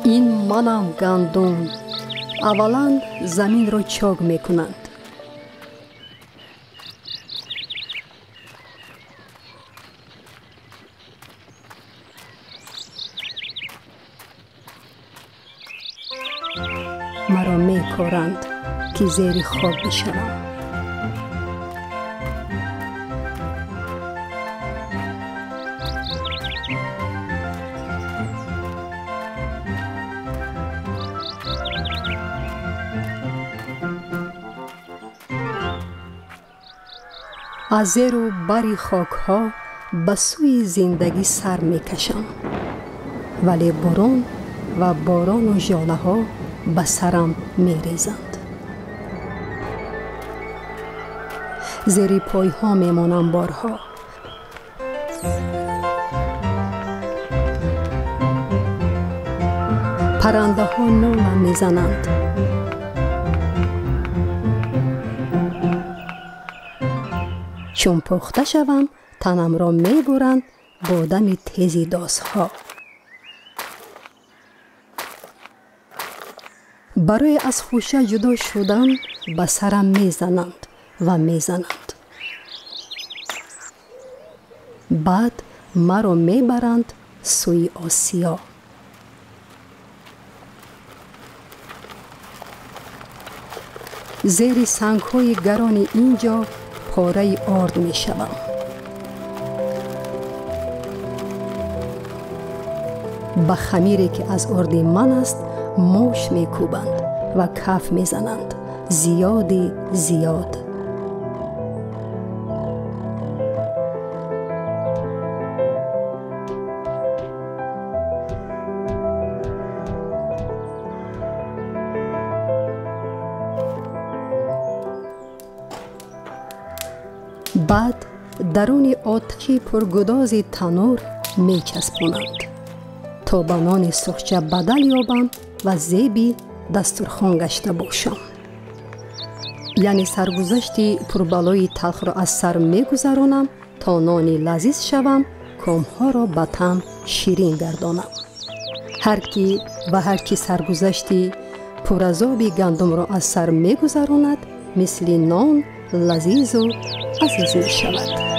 این منم گندم. اولا زمین را چاک میکنند. مرا میکارند که زیر خاک بشوم. از زیر و بر خاک ها به سوی زندگی سر میکشم، ولی باران و باران و ژاله ها به سرم میریزند. زیر پای ها میمانم بارها. پرنده ها نالم میزنند. چون پخته شوم تنم را میبرند با دم تیزی داسها. برای از خوشه جدا شدن به سرم میزنند و میزنند. بعد مرا میبرند سوی آسیا. زیر سنگ های گران اینجا پاره آرد می شوم. به خمیری که از آرد من است موش می کوبند و کف می زنند. زیادی زیاد. بعد درون آتشی پرگداز تنور می چسبونند تا به نان سرخچه بدل یابم و زیبی دسترخوان گشته باشم. یعنی سرگذشتی پربلای تلخ را از سر می گذرانم تا نانی لذیذ شوم، کامها را به طعم شیرین گردانم. هر کی سرگذشتی پر از آب گندم را از سر می گذراند، مثل نان لذیذ و عزیز می شود.